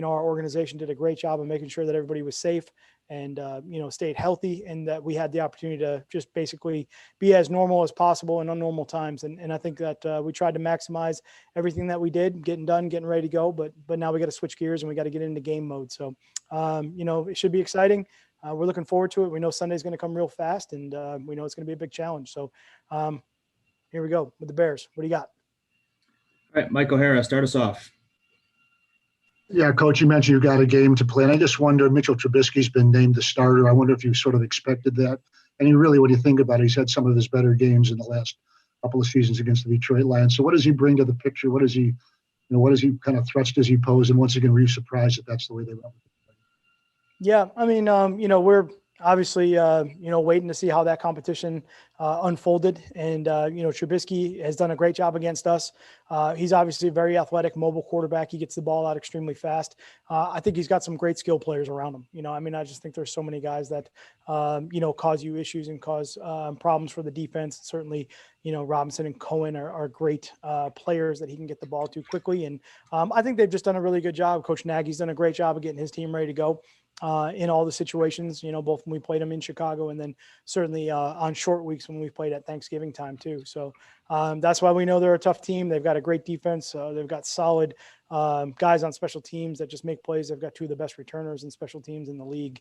our organization did a great job of making sure that everybody was safe and, stayed healthy, and that we had the opportunity to just basically be as normal as possible in unnormal times. And I think that we tried to maximize everything that we did, getting done, getting ready to go. But now we got to switch gears and we got to get into game mode. So, it should be exciting. We're looking forward to it. We know Sunday's going to come real fast, and we know it's going to be a big challenge. So here we go with the Bears. What do you got? All right, Mike O'Hara, start us off. Yeah, Coach, you mentioned you got a game to play, and I just wonder, Mitchell Trubisky's been named the starter. I wonder if you sort of expected that. And really, what do you think about it? He's had some of his better games in the last couple of seasons against the Detroit Lions. So what does he bring to the picture? What does he kind of threats does he pose? And once again, were you surprised that that's the way they went? Yeah, I mean, we're obviously, waiting to see how that competition unfolded. And, Trubisky has done a great job against us. He's obviously a very athletic, mobile quarterback. He gets the ball out extremely fast. I think he's got some great skill players around him. I just think there's so many guys that, cause you issues and cause problems for the defense. Certainly, Robinson and Cohen are great players that he can get the ball to quickly. And I think they've just done a really good job. Coach Nagy's done a great job of getting his team ready to go in all the situations, both when we played them in Chicago and then certainly on short weeks when we played at Thanksgiving time too. So that's why we know they're a tough team. They've got a great defense. They've got solid guys on special teams that just make plays. They've got two of the best returners in special teams in the league.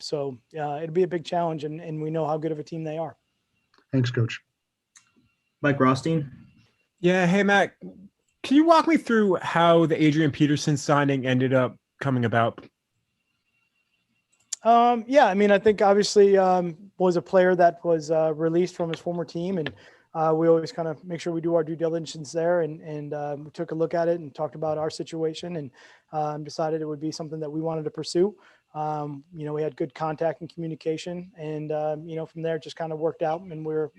So it'll be a big challenge, and we know how good of a team they are. Thanks, Coach. Mike Rothstein. Yeah. Hey, Matt, can you walk me through how the Adrian Peterson signing ended up coming about? I think obviously was a player that was released from his former team, and we always kind of make sure we do our due diligence there, and we took a look at it and talked about our situation, and decided it would be something that we wanted to pursue. We had good contact and communication, and from there it just kind of worked out, and we're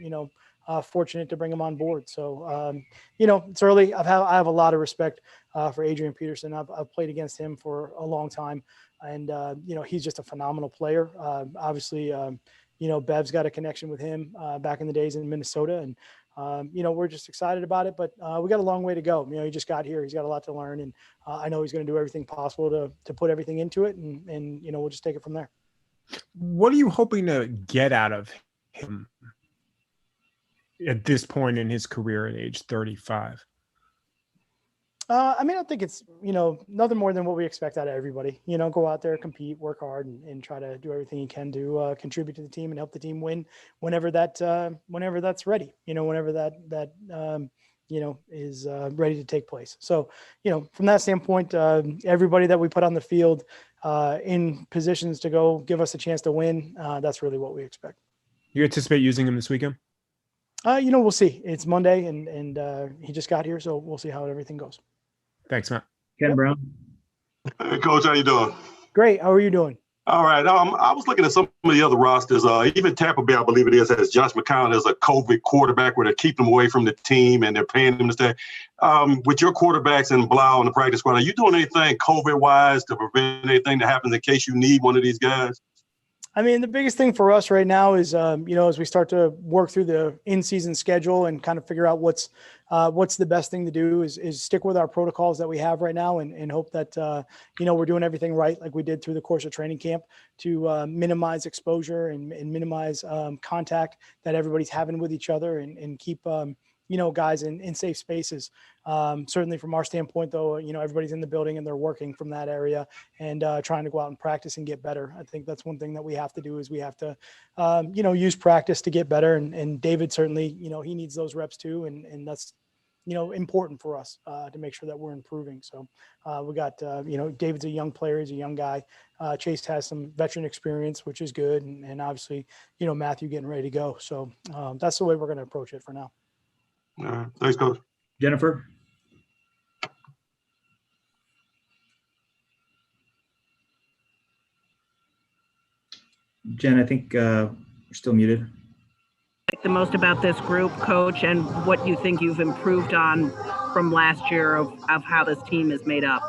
fortunate to bring him on board. So it's early. I have a lot of respect for Adrian Peterson. I've played against him for a long time. And, he's just a phenomenal player. Obviously, Bev's got a connection with him back in the days in Minnesota. And, we're just excited about it. But we got a long way to go. He just got here. He's got a lot to learn. And I know he's going to do everything possible to put everything into it. And we'll just take it from there. What are you hoping to get out of him at this point in his career at age 35? I think it's, nothing more than what we expect out of everybody. Go out there, compete, work hard, and try to do everything you can to contribute to the team and help the team win whenever that's ready, whenever that is ready to take place. So, from that standpoint, everybody that we put on the field in positions to go give us a chance to win, that's really what we expect. You anticipate using him this weekend? We'll see. It's Monday, and he just got here, so we'll see how everything goes. Thanks, Matt. Ken Brown. Hey, Coach, how you doing? Great. How are you doing? All right. I was looking at some of the other rosters. Even Tampa Bay, I believe it is, has Josh McCown as a COVID quarterback where they're keeping him away from the team and they're paying him to stay. With your quarterbacks and Blau on the practice squad, are you doing anything COVID-wise to prevent anything that happens in case you need one of these guys? The biggest thing for us right now is, as we start to work through the in-season schedule and kind of figure out what's the best thing to do is stick with our protocols that we have right now and hope that, we're doing everything right like we did through the course of training camp to minimize exposure and minimize contact that everybody's having with each other and keep, guys in safe spaces. Certainly from our standpoint, though, everybody's in the building and they're working from that area and trying to go out and practice and get better. I think that's one thing that we have to do is we have to, use practice to get better. And David certainly, he needs those reps too. And that's, important for us to make sure that we're improving. So we got, David's a young player. He's a young guy. Chase has some veteran experience, which is good. And obviously, Matthew getting ready to go. So that's the way we're going to approach it for now. All right. Thanks, Coach. Jennifer. Jen, I think you're still muted. The most about this group, Coach, and what you think you've improved on from last year of how this team is made up.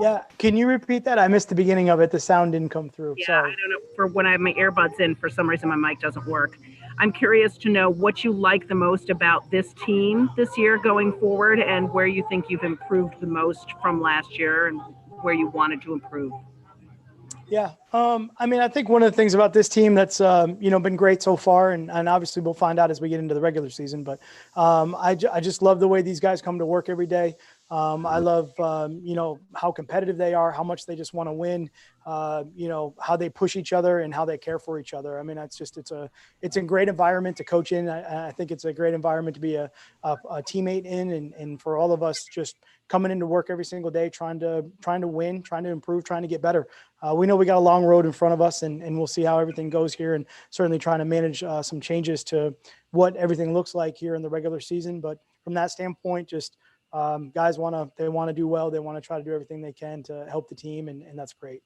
Yeah, can you repeat that? I missed the beginning of it. The sound didn't come through. Yeah, Sorry. I don't know. For when I have my earbuds in, for some reason my mic doesn't work. I'm curious to know what you like the most about this team this year going forward and where you think you've improved the most from last year and where you wanted to improve? Yeah. I mean, I think one of the things about this team that's, been great so far, and obviously we'll find out as we get into the regular season, but I just love the way these guys come to work every day. I love, how competitive they are, how much they just want to win, how they push each other and how they care for each other. I mean, it's a great environment to coach in. I think it's a great environment to be a teammate in, and for all of us just coming into work every single day, trying to win, trying to improve, trying to get better. We know we got a long road in front of us, and we'll see how everything goes here, and certainly trying to manage some changes to what everything looks like here in the regular season. But from that standpoint, just guys want to do well. They want to try to do everything they can to help the team, and that's great.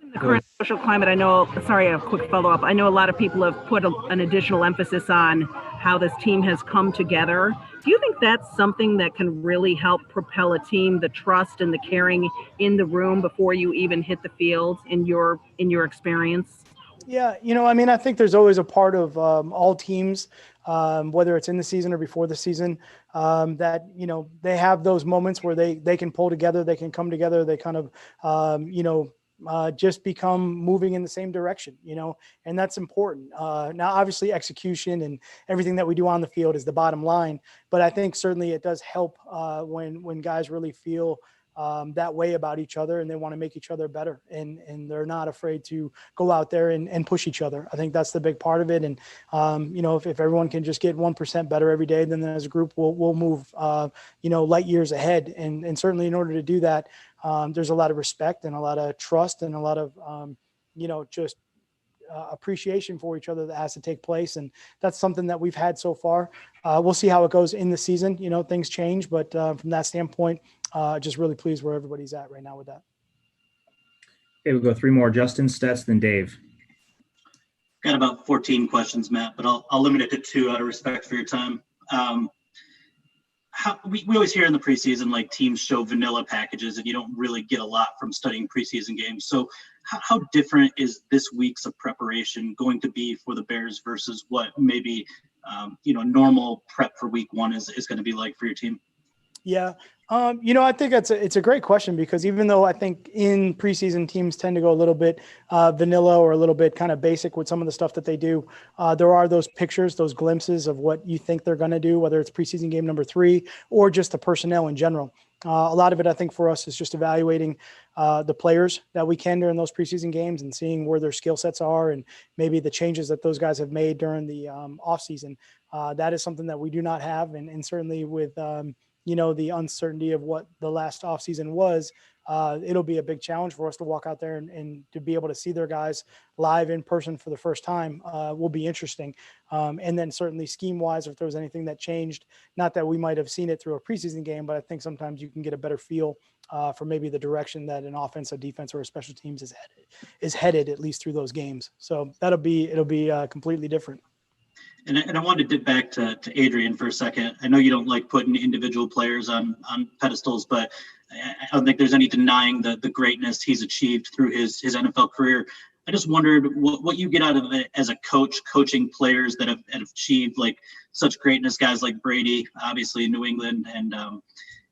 In the current social climate, a quick follow-up. I know a lot of people have put an additional emphasis on how this team has come together. Do you think that's something that can really help propel a team, the trust and the caring in the room before you even hit the field in your experience? Yeah, I mean, I think there's always a part of all teams, whether it's in the season or before the season, that, they have those moments where they can pull together, they can come together, they kind of, just become moving in the same direction, and that's important. Now, obviously, execution and everything that we do on the field is the bottom line, but I think certainly it does help when guys really feel that way about each other, and they want to make each other better, and they're not afraid to go out there and push each other. I think that's the big part of it. And, if everyone can just get 1% better every day, then as a group, we'll move, light years ahead. And certainly in order to do that, there's a lot of respect and a lot of trust and a lot of, appreciation for each other that has to take place. And that's something that we've had so far. We'll see how it goes in the season. Things change, but from that standpoint, just really pleased where everybody's at right now with that. Okay, we'll go three more. Justin, Stats, then Dave. Got about 14 questions, Matt, but I'll limit it to 2 out of respect for your time. We always hear in the preseason, like, teams show vanilla packages and you don't really get a lot from studying preseason games. So how different is this week's of preparation going to be for the Bears versus what maybe, normal prep for week 1 is going to be like for your team? Yeah. I think it's a great question, because even though I think in preseason teams tend to go a little bit vanilla or a little bit kind of basic with some of the stuff that they do, there are those pictures, those glimpses of what you think they're going to do, whether it's preseason game number 3 or just the personnel in general. A lot of it, I think, for us is just evaluating the players that we can during those preseason games and seeing where their skill sets are and maybe the changes that those guys have made during the off season. That is something that we do not have. And certainly with, the uncertainty of what the last offseason was, it'll be a big challenge for us to walk out there and to be able to see their guys live in person for the first time will be interesting. And then certainly scheme wise, if there was anything that changed, not that we might have seen it through a preseason game, but I think sometimes you can get a better feel for maybe the direction that an offense, a defense, or a special teams is headed, at least through those games. So it'll be completely different. And I wanted to dip back to Adrian for a second. I know you don't like putting individual players on pedestals, but I don't think there's any denying the greatness he's achieved through his NFL career. I just wondered what you get out of it as a coach, coaching players that have achieved like such greatness, guys like Brady, obviously in New England. And,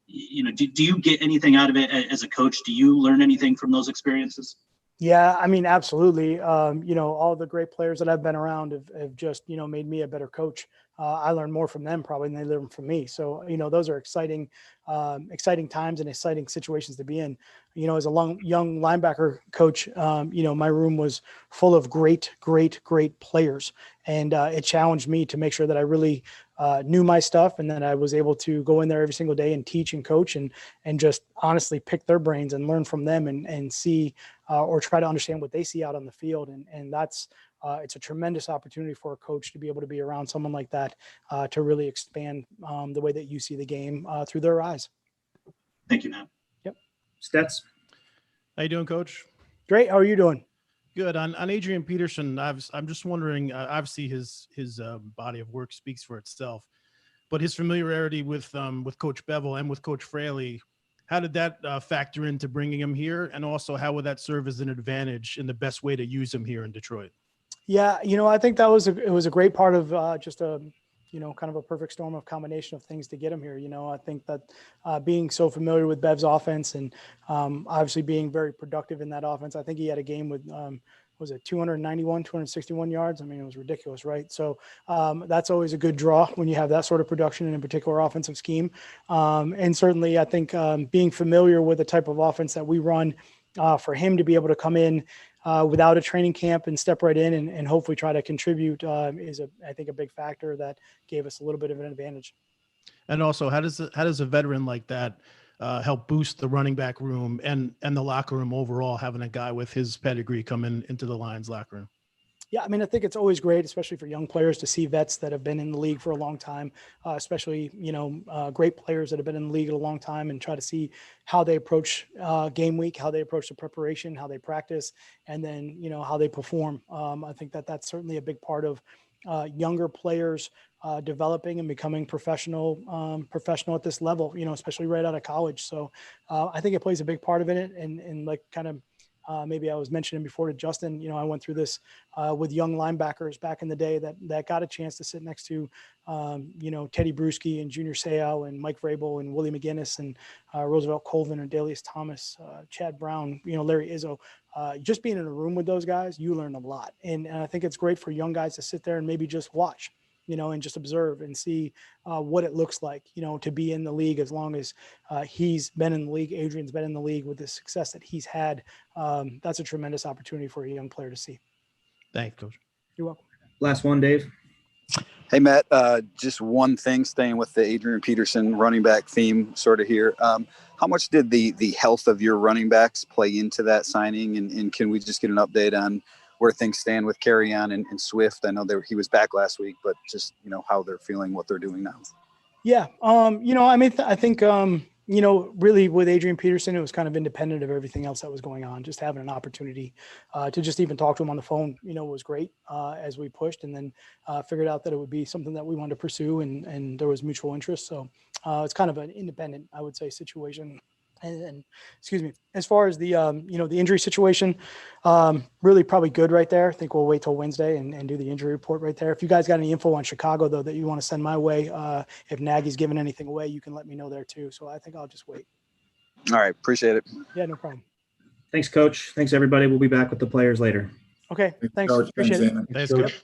do you get anything out of it as a coach? Do you learn anything from those experiences? Yeah, I mean, absolutely. All the great players that I've been around have just, made me a better coach. I learn more from them probably than they learn from me. So, those are exciting times and exciting situations to be in. As a young linebacker coach, my room was full of great players. And it challenged me to make sure that I really knew my stuff, and then I was able to go in there every single day and teach and coach and just honestly pick their brains and learn from them and see or try to understand what they see out on the field. And that's it's a tremendous opportunity for a coach to be able to be around someone like that to really expand the way that you see the game through their eyes. Thank you, Matt. Yep. Stats. How you doing, Coach? Great. How are you doing? Good. On Adrian Peterson, I'm just wondering, obviously his body of work speaks for itself, but his familiarity with Coach Bevel and with Coach Fraley, how did that factor into bringing him here? And also, how would that serve as an advantage in the best way to use him here in Detroit? Yeah, I think that was a great part of just a kind of a perfect storm of combination of things to get him here. I think that being so familiar with Bev's offense and obviously being very productive in that offense, I think he had a game with, was it 291, 261 yards? I mean, it was ridiculous, right? So that's always a good draw when you have that sort of production in a particular offensive scheme. And certainly I think being familiar with the type of offense that we run, for him to be able to come in without a training camp and step right in and hopefully try to contribute is, I think, a big factor that gave us a little bit of an advantage. And also, how does a veteran like that help boost the running back room and the locker room overall, having a guy with his pedigree come into the Lions locker room? Yeah, I mean, I think it's always great, especially for young players, to see vets that have been in the league for a long time, especially, great players that have been in the league a long time, and try to see how they approach game week, how they approach the preparation, how they practice, and then, how they perform. I think that that's certainly a big part of younger players developing and becoming professional at this level, especially right out of college. So I think it plays a big part of it. And like kind of, maybe I was mentioning before to Justin, I went through this with young linebackers back in the day that got a chance to sit next to, Teddy Bruschi and Junior Seau and Mike Vrabel and Willie McGinnis and Roosevelt Colvin and Dalius Thomas, Chad Brown, Larry Izzo. Just being in a room with those guys, you learn a lot. And I think it's great for young guys to sit there and maybe just watch, and just observe and see what it looks like, to be in the league as long as he's been in the league. Adrian's been in the league with the success that he's had. That's a tremendous opportunity for a young player to see. Thanks, Coach. You're welcome. Last one, Dave. Hey, Matt, just one thing, staying with the Adrian Peterson running back theme sort of here. How much did the health of your running backs play into that signing? And can we just get an update on where things stand with Carrion and Swift? I know he was back last week, but just, how they're feeling, what they're doing now. Yeah. I think, really with Adrian Peterson, it was kind of independent of everything else that was going on. Just having an opportunity to just even talk to him on the phone, was great as we pushed, and then figured out that it would be something that we wanted to pursue, and there was mutual interest. So it's kind of an independent, I would say, situation. And excuse me, as far as the, the injury situation, really probably good right there. I think we'll wait till Wednesday and do the injury report right there. If you guys got any info on Chicago, though, that you want to send my way, if Nagy's giving anything away, you can let me know there too. So I think I'll just wait. All right. Appreciate it. Yeah, no problem. Thanks, Coach. Thanks, everybody. We'll be back with the players later. Okay. Thanks. Coach. Appreciate Thanks, it. Anna. Thanks, Coach.